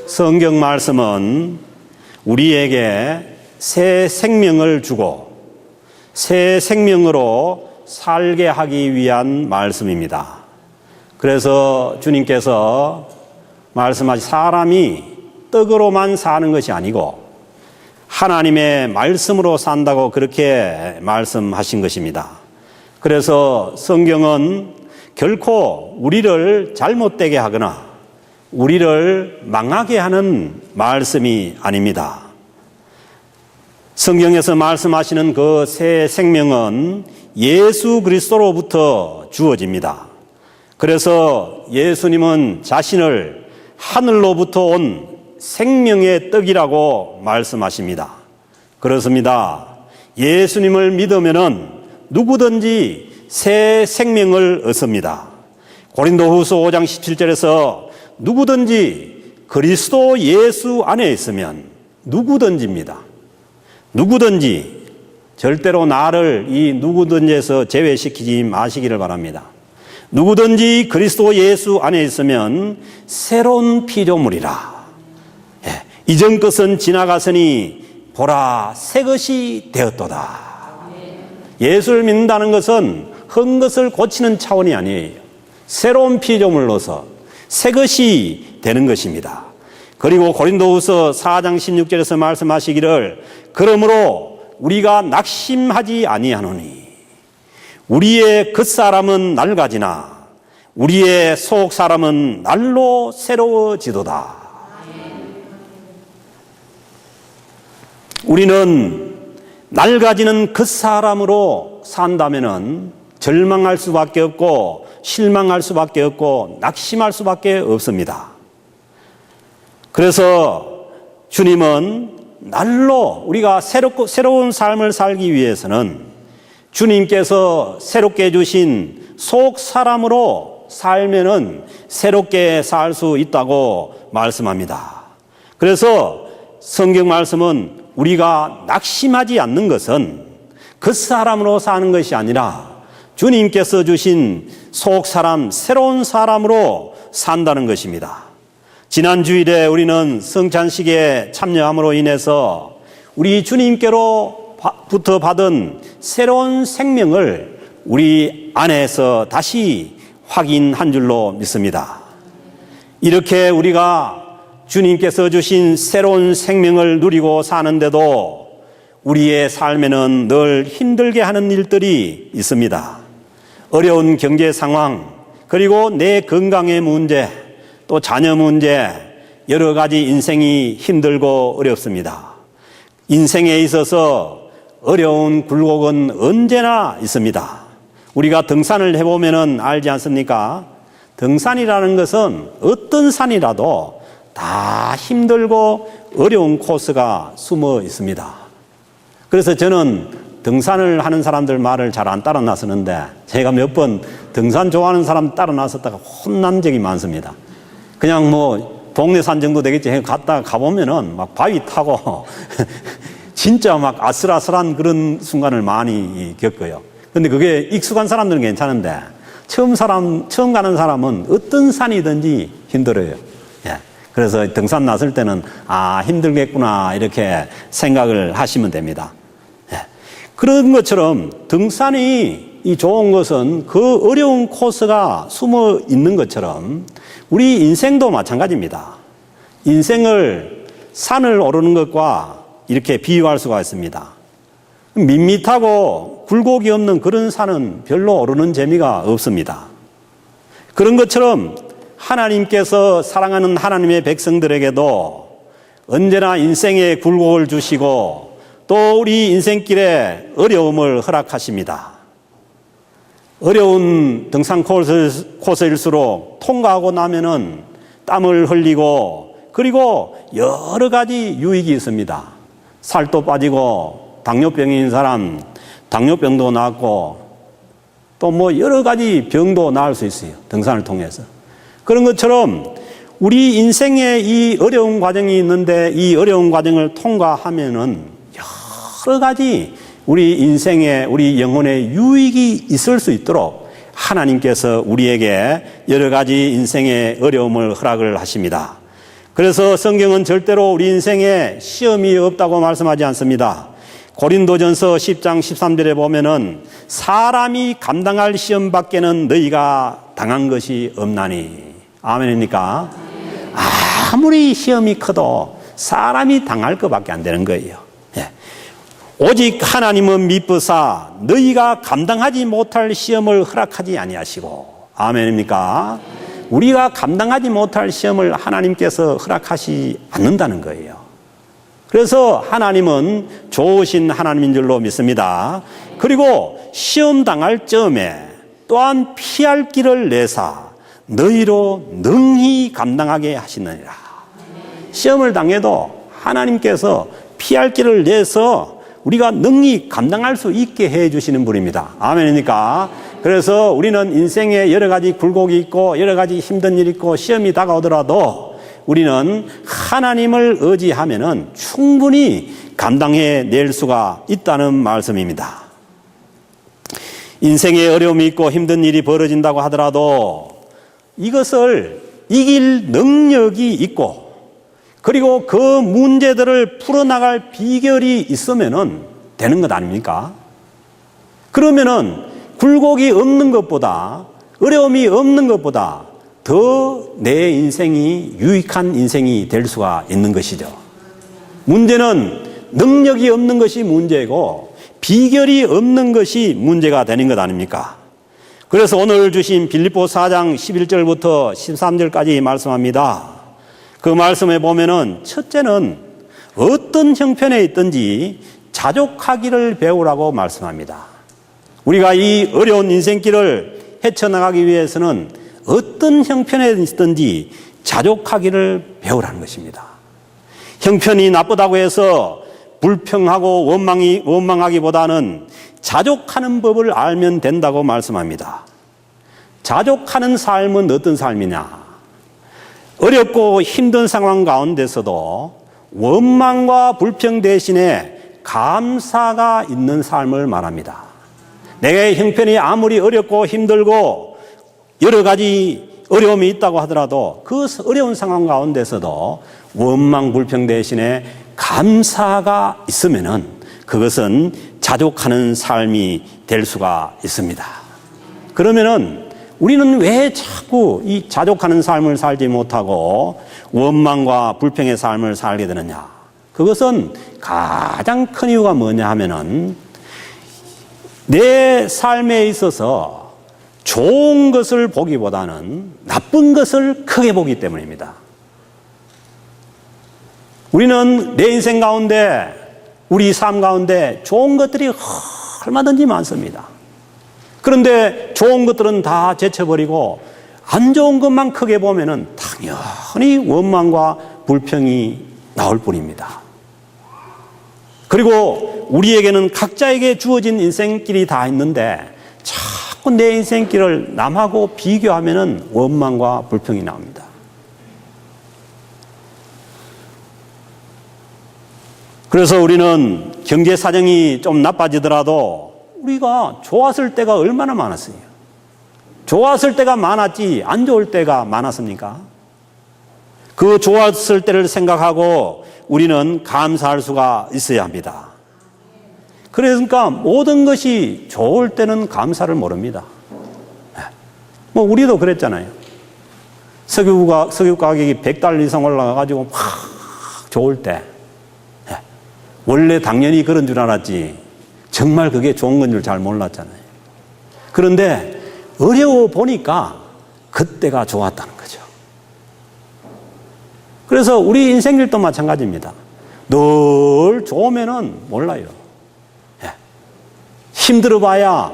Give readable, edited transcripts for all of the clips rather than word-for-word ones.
성경 말씀은 우리에게 새 생명을 주고 새 생명으로 살게 하기 위한 말씀입니다. 그래서 주님께서 말씀하신 사람이 떡으로만 사는 것이 아니고 하나님의 말씀으로 산다고 그렇게 말씀하신 것입니다. 그래서 성경은 결코 우리를 잘못되게 하거나 우리를 망하게 하는 말씀이 아닙니다. 성경에서 말씀하시는 그 새 생명은 예수 그리스도로부터 주어집니다. 그래서 예수님은 자신을 하늘로부터 온 생명의 떡이라고 말씀하십니다. 그렇습니다. 예수님을 믿으면은 누구든지 새 생명을 얻습니다. 고린도후서 5장 17절에서 누구든지 그리스도 예수 안에 있으면 누구든지입니다. 누구든지, 절대로 나를 이 누구든지에서 제외시키지 마시기를 바랍니다. 누구든지 그리스도 예수 안에 있으면 새로운 피조물이라. 이전 것은 지나갔으니 보라 새 것이 되었도다. 예수를 믿는다는 것은 한 것을 고치는 차원이 아니에요. 새로운 피조물로서 새 것이 되는 것입니다. 그리고 고린도후서 4장 16절에서 말씀하시기를 그러므로 우리가 낙심하지 아니하노니 우리의 겉사람은 낡아지나 우리의 속사람은 날로 새로워지도다. 우리는 낡아지는 겉사람으로 산다면은 절망할 수밖에 없고 실망할 수밖에 없고 낙심할 수밖에 없습니다. 그래서 주님은 날로 우리가 새로운 삶을 살기 위해서는 주님께서 새롭게 주신 속 사람으로 살면은 새롭게 살 수 있다고 말씀합니다. 그래서 성경 말씀은 우리가 낙심하지 않는 것은 그 사람으로 사는 것이 아니라 주님께서 주신 속 사람, 새로운 사람으로 산다는 것입니다. 지난 주일에 우리는 성찬식에 참여함으로 인해서 우리 주님께로부터 받은 새로운 생명을 우리 안에서 다시 확인한 줄로 믿습니다. 이렇게 우리가 주님께서 주신 새로운 생명을 누리고 사는데도 우리의 삶에는 늘 힘들게 하는 일들이 있습니다. 어려운 경제 상황, 그리고 내 건강의 문제, 또 자녀 문제, 여러 가지 인생이 힘들고 어렵습니다. 인생에 있어서 어려운 굴곡은 언제나 있습니다. 우리가 등산을 해보면 알지 않습니까? 등산이라는 것은 어떤 산이라도 다 힘들고 어려운 코스가 숨어 있습니다. 그래서 저는 등산을 하는 사람들 말을 잘 안 따라 나서는데 제가 몇 번 등산 좋아하는 사람 따라 나섰다가 혼난 적이 많습니다. 그냥 뭐 동네 산 정도 되겠지 해서 갔다가 가보면은 막 바위 타고 진짜 막 아슬아슬한 그런 순간을 많이 겪어요. 근데 그게 익숙한 사람들은 괜찮은데 처음 가는 사람은 어떤 산이든지 힘들어요. 예. 그래서 등산 나설 때는 힘들겠구나 이렇게 생각을 하시면 됩니다. 예. 그런 것처럼 등산이 이 좋은 것은 그 어려운 코스가 숨어 있는 것처럼 우리 인생도 마찬가지입니다. 인생을 산을 오르는 것과 이렇게 비유할 수가 있습니다. 밋밋하고 굴곡이 없는 그런 산은 별로 오르는 재미가 없습니다. 그런 것처럼 하나님께서 사랑하는 하나님의 백성들에게도 언제나 인생에 굴곡을 주시고 또 우리 인생길에 어려움을 허락하십니다. 어려운 등산 코스일수록 통과하고 나면은 땀을 흘리고 그리고 여러 가지 유익이 있습니다. 살도 빠지고 당뇨병인 사람 당뇨병도 낫고 또 뭐 여러 가지 병도 나을 수 있어요. 등산을 통해서. 그런 것처럼 우리 인생에 이 어려운 과정이 있는데 이 어려운 과정을 통과하면은 여러 가지 우리 인생에 우리 영혼에 유익이 있을 수 있도록 하나님께서 우리에게 여러 가지 인생의 어려움을 허락을 하십니다. 그래서 성경은 절대로 우리 인생에 시험이 없다고 말씀하지 않습니다. 고린도전서 10장 13절에 보면은 사람이 감당할 시험 밖에는 너희가 당한 것이 없나니. 아멘입니까? 아무리 시험이 커도 사람이 당할 것밖에 안 되는 거예요. 예. 오직 하나님은 미쁘사 너희가 감당하지 못할 시험을 허락하지 아니하시고. 아멘입니까? 우리가 감당하지 못할 시험을 하나님께서 허락하지 않는다는 거예요. 그래서 하나님은 좋으신 하나님인 줄로 믿습니다. 그리고 시험 당할 즈음에 또한 피할 길을 내사 너희로 능히 감당하게 하시느니라. 시험을 당해도 하나님께서 피할 길을 내서 우리가 능히 감당할 수 있게 해 주시는 분입니다. 아멘입니까? 그래서 우리는 인생에 여러 가지 굴곡이 있고 여러 가지 힘든 일이 있고 시험이 다가오더라도 우리는 하나님을 의지하면은 충분히 감당해 낼 수가 있다는 말씀입니다. 인생에 어려움이 있고 힘든 일이 벌어진다고 하더라도 이것을 이길 능력이 있고 그리고 그 문제들을 풀어나갈 비결이 있으면은 되는 것 아닙니까? 그러면은 굴곡이 없는 것보다 어려움이 없는 것보다 더 내 인생이 유익한 인생이 될 수가 있는 것이죠. 문제는 능력이 없는 것이 문제고 비결이 없는 것이 문제가 되는 것 아닙니까? 그래서 오늘 주신 빌립보 4장 11절부터 13절까지 말씀합니다. 그 말씀에 보면은 첫째는 어떤 형편에 있든지 자족하기를 배우라고 말씀합니다. 우리가 이 어려운 인생길을 헤쳐나가기 위해서는 어떤 형편에 있든지 자족하기를 배우라는 것입니다. 형편이 나쁘다고 해서 불평하고 원망하기보다는 자족하는 법을 알면 된다고 말씀합니다. 자족하는 삶은 어떤 삶이냐? 어렵고 힘든 상황 가운데서도 원망과 불평 대신에 감사가 있는 삶을 말합니다. 내게 형편이 아무리 어렵고 힘들고 여러 가지 어려움이 있다고 하더라도 그 어려운 상황 가운데서도 원망 불평 대신에 감사가 있으면은 그것은 자족하는 삶이 될 수가 있습니다. 그러면은 우리는 왜 자꾸 이 자족하는 삶을 살지 못하고 원망과 불평의 삶을 살게 되느냐? 그것은 가장 큰 이유가 뭐냐 하면은 내 삶에 있어서 좋은 것을 보기보다는 나쁜 것을 크게 보기 때문입니다. 우리는 내 인생 가운데 우리 삶 가운데 좋은 것들이 얼마든지 많습니다. 그런데 좋은 것들은 다 제쳐버리고 안 좋은 것만 크게 보면은 당연히 원망과 불평이 나올 뿐입니다. 그리고 우리에게는 각자에게 주어진 인생길이 다 있는데 자꾸 내 인생길을 남하고 비교하면은 원망과 불평이 나옵니다. 그래서 우리는 경제 사정이 좀 나빠지더라도 우리가 좋았을 때가 얼마나 많았어요. 좋았을 때가 많았지 안 좋을 때가 많았습니까? 그 좋았을 때를 생각하고 우리는 감사할 수가 있어야 합니다. 그러니까 모든 것이 좋을 때는 감사를 모릅니다. 뭐 우리도 그랬잖아요. 석유 가격이 100달러 이상 올라가가지고 막 좋을 때 원래 당연히 그런 줄 알았지 정말 그게 좋은 건 줄 잘 몰랐잖아요. 그런데 어려워 보니까 그때가 좋았다는 거죠. 그래서 우리 인생길도 마찬가지입니다. 늘 좋으면은 몰라요. 힘들어 봐야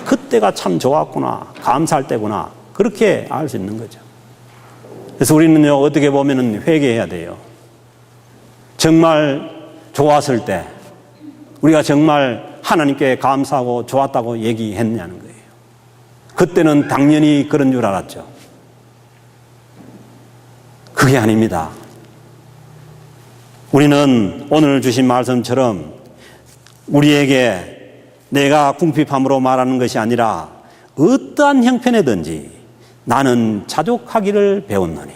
그때가 참 좋았구나, 감사할 때구나, 그렇게 알 수 있는 거죠. 그래서 우리는요, 어떻게 보면은 회개해야 돼요. 정말 좋았을 때 우리가 정말 하나님께 감사하고 좋았다고 얘기했냐는 거예요. 그때는 당연히 그런 줄 알았죠. 그게 아닙니다. 우리는 오늘 주신 말씀처럼 우리에게 내가 궁핍함으로 말하는 것이 아니라 어떠한 형편이든지 나는 자족하기를 배웠노니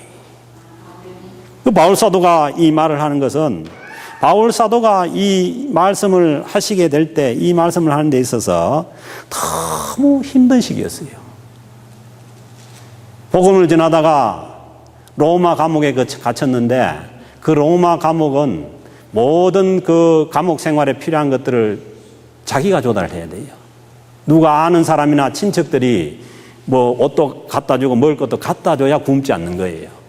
그 바울 사도가 이 말을 하는 것은 바울 사도가 이 말씀을 하시게 될 때 이 말씀을 하는 데 있어서 너무 힘든 시기였어요. 복음을 전하다가 로마 감옥에 갇혔는데 그 로마 감옥은 모든 그 감옥 생활에 필요한 것들을 자기가 조달해야 돼요. 누가 아는 사람이나 친척들이 뭐 옷도 갖다 주고 먹을 것도 갖다 줘야 굶지 않는 거예요.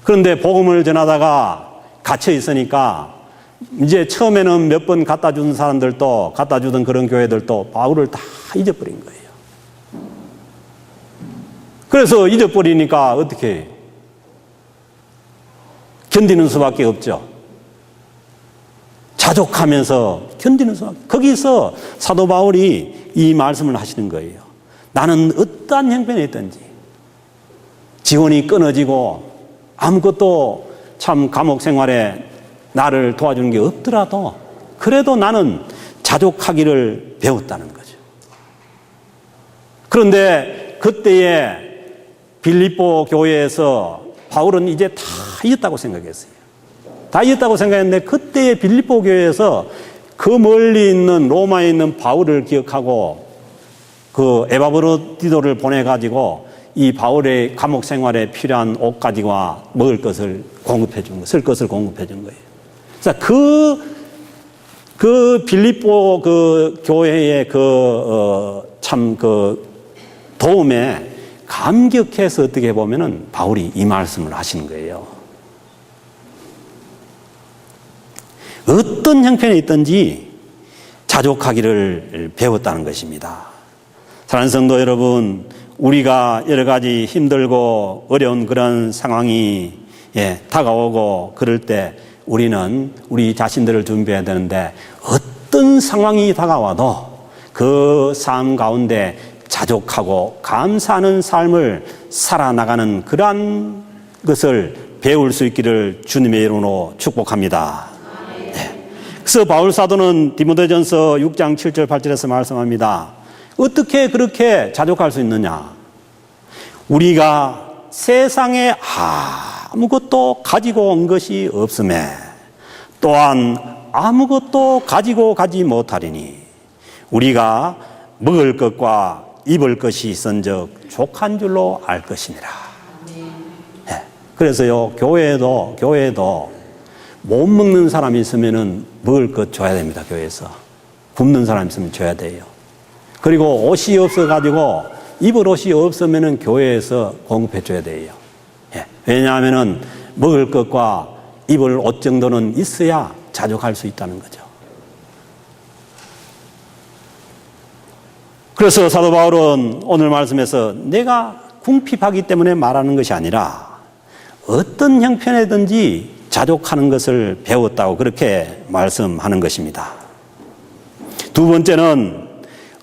그런데 복음을 전하다가 갇혀 있으니까 이제 처음에는 몇 번 갖다 주는 사람들도 갖다 주던 그런 교회들도 바울을 다 잊어버린 거예요. 그래서 잊어버리니까 어떻게 해요? 견디는 수밖에 없죠. 자족하면서 견디는 수밖에. 거기서 사도 바울이 이 말씀을 하시는 거예요. 나는 어떠한 형편에 있든지 지원이 끊어지고 아무것도 참 감옥 생활에 나를 도와주는 게 없더라도 그래도 나는 자족하기를 배웠다는 거죠. 그런데 그때에 빌립보 교회에서 바울은 이제 다 잊었다고 생각했어요. 다 잊었다고 생각했는데 그때의 빌립보 교회에서 그 멀리 있는 로마에 있는 바울을 기억하고 그 에바브로디도를 보내가지고 이 바울의 감옥 생활에 필요한 옷가지와 먹을 것을 공급해 준 거예요. 쓸 것을 공급해 준 거예요. 그래서 그 빌립보 그 교회의 참 도움에 감격해서 어떻게 보면은 바울이 이 말씀을 하시는 거예요. 어떤 형편에 있든지 자족하기를 배웠다는 것입니다. 사랑하는 성도 여러분, 우리가 여러 가지 힘들고 어려운 그런 상황이 다가오고 그럴 때 우리는 우리 자신들을 준비해야 되는데 어떤 상황이 다가와도 그 삶 가운데 자족하고 감사하는 삶을 살아나가는 그러한 것을 배울 수 있기를 주님의 이름으로 축복합니다. 네. 그래서 바울 사도는 디모데전서 6장 7절 8절에서 말씀합니다. 어떻게 그렇게 자족할 수 있느냐? 우리가 세상에 아무것도 가지고 온 것이 없음에 또한 아무것도 가지고 가지 못하리니 우리가 먹을 것과 입을 것이 있은즉 족한 줄로 알 것이니라. 네. 그래서요, 교회에도 못 먹는 사람이 있으면은 먹을 것 줘야 됩니다. 교회에서 굶는 사람 있으면 줘야 돼요. 그리고 옷이 없어가지고 입을 옷이 없으면은 교회에서 공급해 줘야 돼요. 예. 왜냐하면은 먹을 것과 입을 옷 정도는 있어야 자족할 수 있다는 거죠. 그래서 사도 바울은 오늘 말씀에서 내가 궁핍하기 때문에 말하는 것이 아니라 어떤 형편이든지 자족하는 것을 배웠다고 그렇게 말씀하는 것입니다. 두 번째는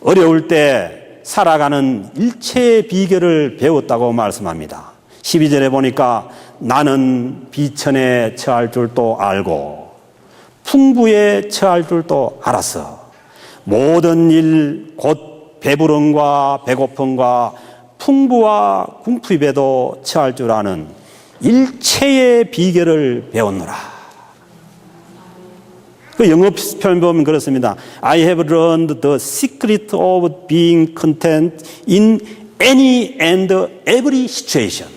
어려울 때 살아가는 일체의 비결을 배웠다고 말씀합니다. 12절에 보니까 나는 비천에 처할 줄도 알고 풍부에 처할 줄도 알았어. 모든 일 곧 배부름과 배고픔과 풍부와 궁핍에도 처할 줄 아는 일체의 비결을 배웠노라. 그 영어 표현 보면 그렇습니다. I have learned the secret of being content in any and every situation.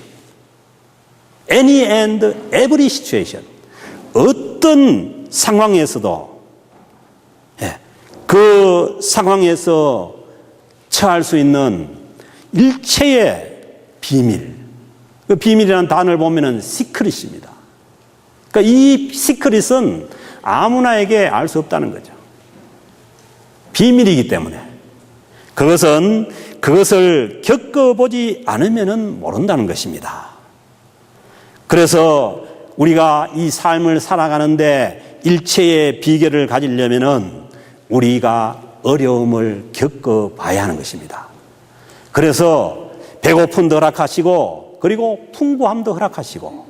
Any and every situation. 어떤 상황에서도 그 상황에서 처할 수 있는 일체의 비밀. 그 비밀이라는 단어를 보면은 시크릿입니다. 그러니까 이 시크릿은 아무나에게 알 수 없다는 거죠. 비밀이기 때문에. 그것을 겪어보지 않으면은 모른다는 것입니다. 그래서 우리가 이 삶을 살아가는데 일체의 비결을 가지려면은 우리가 어려움을 겪어봐야 하는 것입니다. 그래서 배고픔도 허락하시고 그리고 풍부함도 허락하시고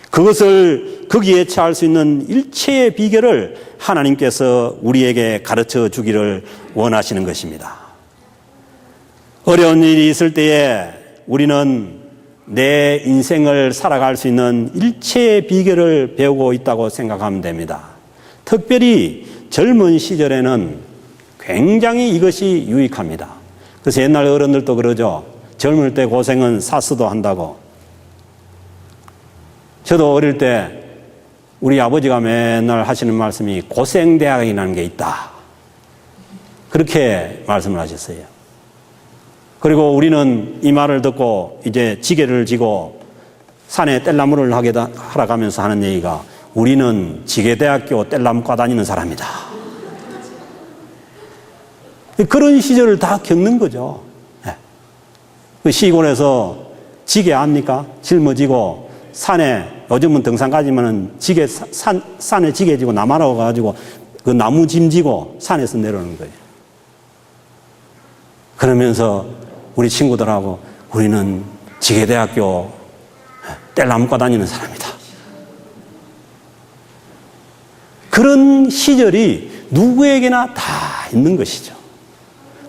그것을 거기에 처할 수 있는 일체의 비결을 하나님께서 우리에게 가르쳐 주기를 원하시는 것입니다. 어려운 일이 있을 때에 우리는 내 인생을 살아갈 수 있는 일체의 비결을 배우고 있다고 생각하면 됩니다. 특별히 젊은 시절에는 굉장히 이것이 유익합니다. 그래서 옛날 어른들도 그러죠. 젊을 때 고생은 사스도 한다고. 저도 어릴 때 우리 아버지가 맨날 하시는 말씀이 고생대학이라는 게 있다. 그렇게 말씀을 하셨어요. 그리고 우리는 이 말을 듣고 이제 지게를 지고 산에 뗄나무를 하러 가면서 하는 얘기가 우리는 지게대학교 뗄나무과 다니는 사람이다. 그런 시절을 다 겪는 거죠. 그 시골에서 지게 압니까? 짊어지고 산에 요즘은 등산 가지면은 산에 지게 지고 나무라고 가지고 그 나무 짐지고 산에서 내려오는 거예요. 그러면서 우리 친구들하고 우리는 지게대학교 뗄나무과 다니는 사람이다. 그런 시절이 누구에게나 다 있는 것이죠.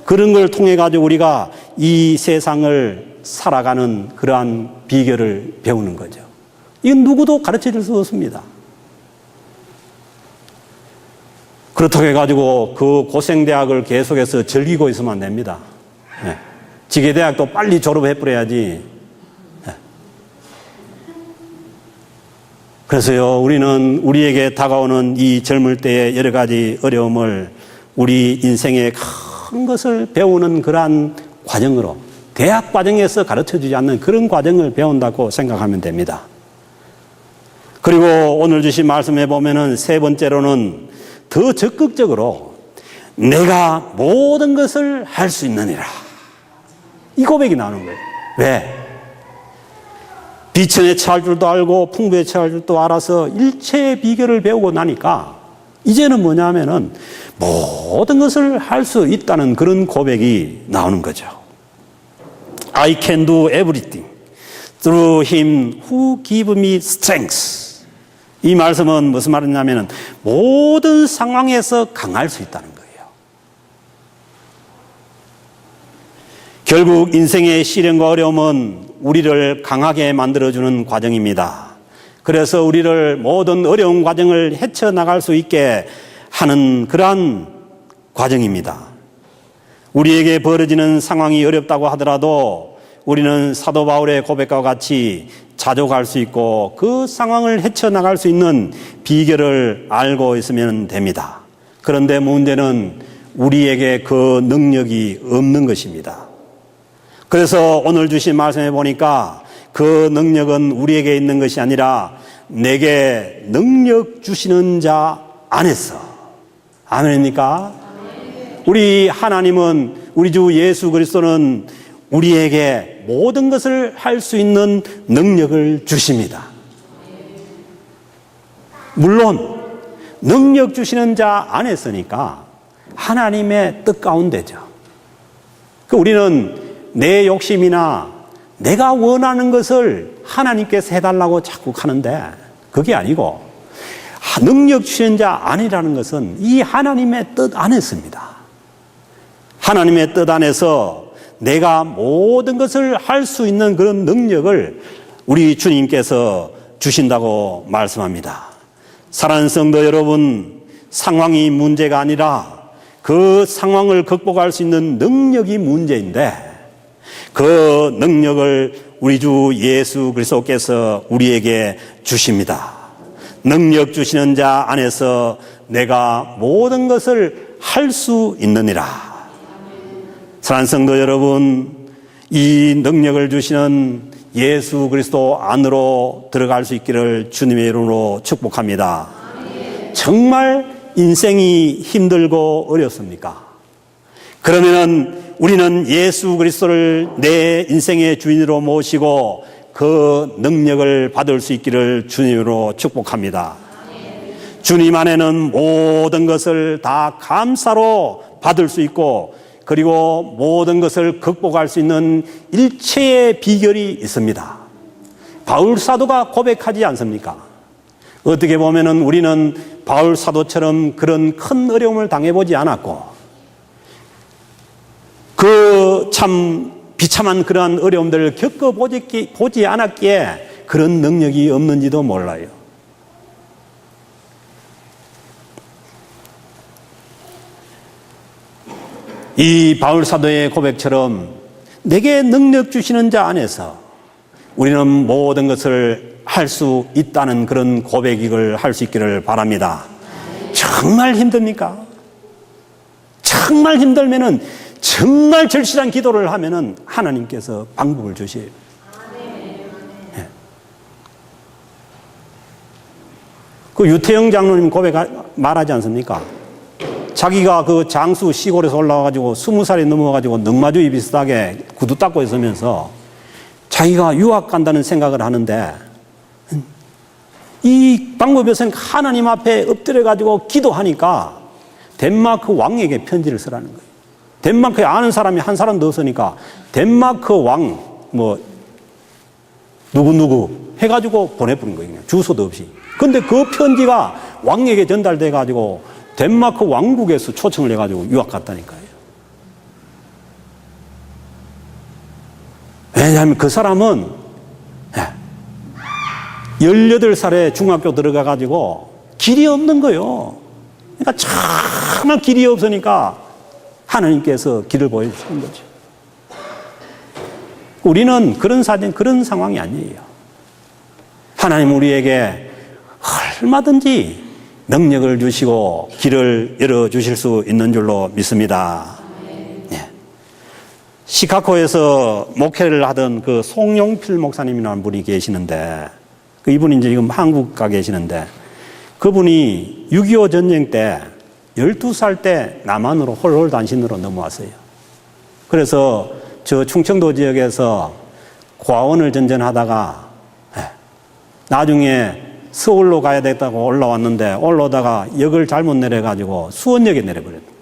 그런 걸 통해 가지고 우리가 이 세상을 살아가는 그러한 비결을 배우는 거죠. 이건 누구도 가르쳐 줄 수 없습니다. 그렇다고 해가지고 그 고생대학을 계속해서 즐기고 있으면 안 됩니다. 네. 지게대학도 빨리 졸업해버려야지. 네. 그래서요, 우리는 우리에게 다가오는 이 젊을 때의 여러 가지 어려움을 우리 인생의 큰 것을 배우는 그러한 과정으로 대학 과정에서 가르쳐 주지 않는 그런 과정을 배운다고 생각하면 됩니다. 그리고 오늘 주신 말씀에 보면은 세 번째로는 더 적극적으로 내가 모든 것을 할 수 있느니라. 이 고백이 나오는 거예요. 왜? 비천에 처할 줄도 알고 풍부에 처할 줄도 알아서 일체의 비결을 배우고 나니까 이제는 뭐냐면은 모든 것을 할 수 있다는 그런 고백이 나오는 거죠. I can do everything through him who gives me strength. 이 말씀은 무슨 말이냐면은 모든 상황에서 강할 수 있다는 거예요. 결국 인생의 시련과 어려움은 우리를 강하게 만들어주는 과정입니다. 그래서 우리를 모든 어려운 과정을 헤쳐나갈 수 있게 하는 그러한 과정입니다. 우리에게 벌어지는 상황이 어렵다고 하더라도 우리는 사도 바울의 고백과 같이 자족할 수 있고 그 상황을 헤쳐나갈 수 있는 비결을 알고 있으면 됩니다. 그런데 문제는 우리에게 그 능력이 없는 것입니다. 그래서 오늘 주신 말씀에 보니까 그 능력은 우리에게 있는 것이 아니라 내게 능력 주시는 자 안에서. 아멘입니까? 우리 하나님은, 우리 주 예수 그리스도는 우리에게 모든 것을 할 수 있는 능력을 주십니다. 물론 능력 주시는 자 안에서니까 하나님의 뜻 가운데죠. 우리는 내 욕심이나 내가 원하는 것을 하나님께서 해달라고 자꾸 하는데 그게 아니고 능력 주시는 자 안이라는 것은 이 하나님의 뜻 안에 있습니다. 하나님의 뜻 안에서 내가 모든 것을 할 수 있는 그런 능력을 우리 주님께서 주신다고 말씀합니다. 사랑하는 성도 여러분, 상황이 문제가 아니라 그 상황을 극복할 수 있는 능력이 문제인데 그 능력을 우리 주 예수 그리스도께서 우리에게 주십니다. 능력 주시는 자 안에서 내가 모든 것을 할 수 있느니라. 사랑하는 성도 여러분, 이 능력을 주시는 예수 그리스도 안으로 들어갈 수 있기를 주님의 이름으로 축복합니다. 정말 인생이 힘들고 어렵습니까? 그러면은 우리는 예수 그리스도를 내 인생의 주인으로 모시고 그 능력을 받을 수 있기를 주님으로 축복합니다. 주님 안에는 모든 것을 다 감사로 받을 수 있고 그리고 모든 것을 극복할 수 있는 일체의 비결이 있습니다. 바울 사도가 고백하지 않습니까? 어떻게 보면은 우리는 바울 사도처럼 그런 큰 어려움을 당해보지 않았고 그 참 비참한 그러한 어려움들을 겪어보지 않았기에 그런 능력이 없는지도 몰라요. 이 바울 사도의 고백처럼 내게 능력 주시는 자 안에서 우리는 모든 것을 할 수 있다는 그런 고백을 할 수 있기를 바랍니다. 정말 힘듭니까? 정말 힘들면은 정말 절실한 기도를 하면은 하나님께서 방법을 주셔요. 네. 그 유태영 장로님 고백 말하지 않습니까? 자기가 그 장수 시골에서 올라와가지고 20살이 넘어가지고 능마주이 비슷하게 구두 닦고 있으면서 자기가 유학 간다는 생각을 하는데 이 방법에서는 하나님 앞에 엎드려가지고 기도하니까 덴마크 왕에게 편지를 쓰라는 거예요. 덴마크에 아는 사람이 한 사람도 없으니까 덴마크 왕 누구 해가지고 보내버린 거예요. 주소도 없이. 근데 그 편지가 왕에게 전달돼가지고 덴마크 왕국에서 초청을 해가지고 유학 갔다니까요. 왜냐하면 그 사람은 18살에 중학교 들어가가지고 길이 없는 거예요. 그러니까 정말 길이 없으니까 하나님께서 길을 보여주시는 거죠. 우리는 그런 상황이 아니에요. 하나님 우리에게 얼마든지 능력을 주시고 길을 열어주실 수 있는 줄로 믿습니다. 네. 시카고에서 목회를 하던 그 송용필 목사님이라는 분이 계시는데 그 이분이 이제 지금 한국 가 계시는데 그분이 6.25 전쟁 때 12살 때 남한으로 홀홀 단신으로 넘어왔어요. 그래서 저 충청도 지역에서 과원을 전전하다가 나중에 서울로 가야 되겠다고 올라왔는데 올라오다가 역을 잘못 내려가지고 수원역에 내려버렸어요.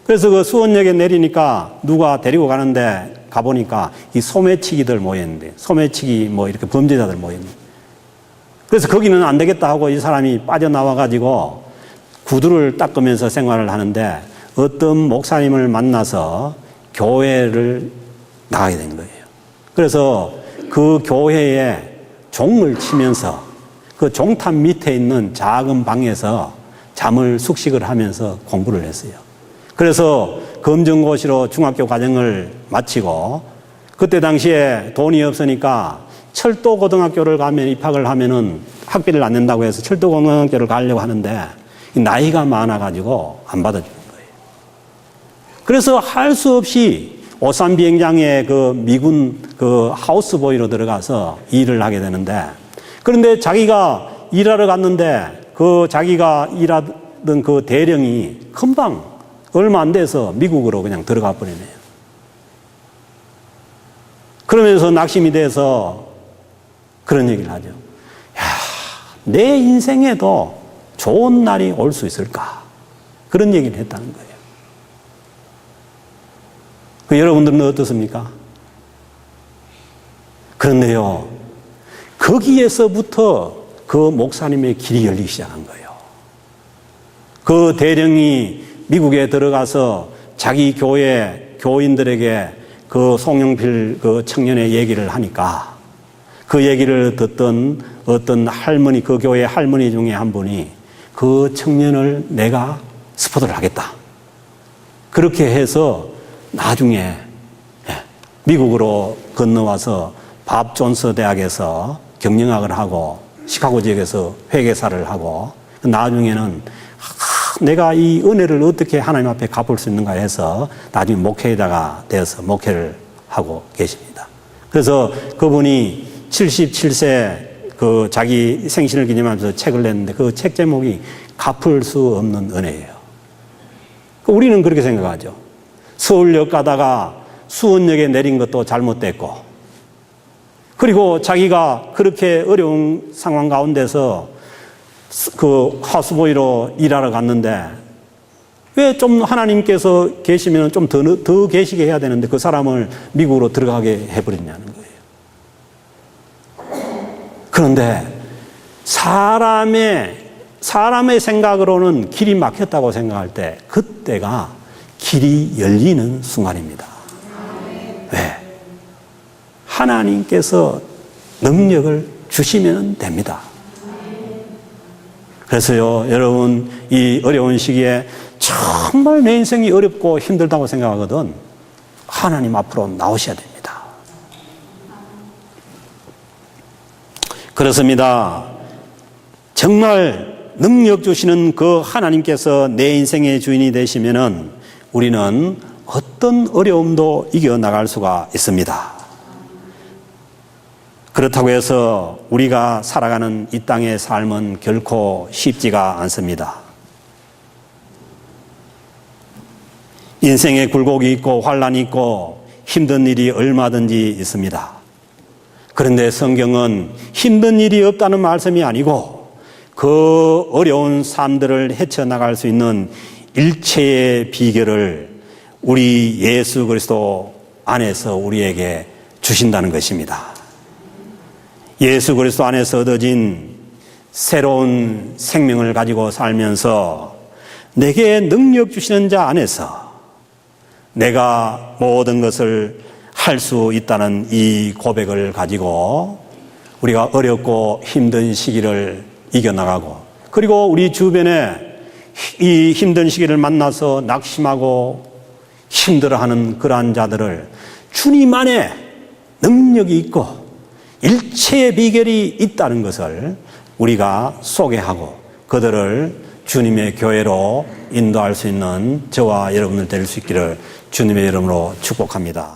그래서 그 수원역에 내리니까 누가 데리고 가는데 가보니까 이 소매치기들 모였는데 소매치기 뭐 이렇게 범죄자들 모였는데 그래서 거기는 안 되겠다 하고 이 사람이 빠져나와가지고 구두를 닦으면서 생활을 하는데 어떤 목사님을 만나서 교회를 나가게 된 거예요. 그래서 그 교회에 종을 치면서 그 종탑 밑에 있는 작은 방에서 잠을 숙식을 하면서 공부를 했어요. 그래서 검정고시로 중학교 과정을 마치고 그때 당시에 돈이 없으니까 철도고등학교를 가면 입학을 하면은 학비를 안 낸다고 해서 철도고등학교를 가려고 하는데 나이가 많아가지고 안 받아주는 거예요. 그래서 할 수 없이 오산 비행장에 그 미군 그 하우스보이로 들어가서 일을 하게 되는데 그런데 자기가 일하러 갔는데 그 자기가 일하던 그 대령이 금방 얼마 안 돼서 미국으로 그냥 들어가 버리네요. 그러면서 낙심이 돼서 그런 얘기를 하죠. 야, 내 인생에도 좋은 날이 올 수 있을까? 그런 얘기를 했다는 거예요. 여러분들은 어떻습니까? 그런데요, 거기에서부터 그 목사님의 길이 열리기 시작한 거예요. 그 대령이 미국에 들어가서 자기 교회 교인들에게 그 송영필 그 청년의 얘기를 하니까 그 얘기를 듣던 어떤 할머니, 그 교회 할머니 중에 한 분이 그 청년을 내가 스포트를 하겠다. 그렇게 해서 나중에 미국으로 건너와서 밥 존스 대학에서 경영학을 하고 시카고 지역에서 회계사를 하고 나중에는 내가 이 은혜를 어떻게 하나님 앞에 갚을 수 있는가 해서 나중에 목회자가 되어서 목회를 하고 계십니다. 그래서 그분이 77세 그 자기 생신을 기념하면서 책을 냈는데 그 책 제목이 갚을 수 없는 은혜예요. 우리는 그렇게 생각하죠. 서울역 가다가 수원역에 내린 것도 잘못됐고 그리고 자기가 그렇게 어려운 상황 가운데서 그 하우스보이로 일하러 갔는데 왜 좀 하나님께서 계시면 좀 더 계시게 해야 되는데 그 사람을 미국으로 들어가게 해버렸냐는 거예요. 그런데 사람의 생각으로는 길이 막혔다고 생각할 때 그때가 길이 열리는 순간입니다. 왜? 하나님께서 능력을 주시면 됩니다. 그래서요, 여러분, 이 어려운 시기에 정말 내 인생이 어렵고 힘들다고 생각하거든 하나님 앞으로 나오셔야 됩니다. 그렇습니다. 정말 능력 주시는 그 하나님께서 내 인생의 주인이 되시면은 우리는 어떤 어려움도 이겨나갈 수가 있습니다. 그렇다고 해서 우리가 살아가는 이 땅의 삶은 결코 쉽지가 않습니다. 인생에 굴곡이 있고 환란이 있고 힘든 일이 얼마든지 있습니다. 그런데 성경은 힘든 일이 없다는 말씀이 아니고 그 어려운 삶들을 헤쳐나갈 수 있는 일체의 비결을 우리 예수 그리스도 안에서 우리에게 주신다는 것입니다. 예수 그리스도 안에서 얻어진 새로운 생명을 가지고 살면서 내게 능력 주시는 자 안에서 내가 모든 것을 할 수 있다는 이 고백을 가지고 우리가 어렵고 힘든 시기를 이겨나가고, 그리고 우리 주변에 이 힘든 시기를 만나서 낙심하고 힘들어하는 그러한 자들을 주님 안에 능력이 있고 일체의 비결이 있다는 것을 우리가 소개하고 그들을 주님의 교회로 인도할 수 있는 저와 여러분들 될 수 있기를 주님의 이름으로 축복합니다.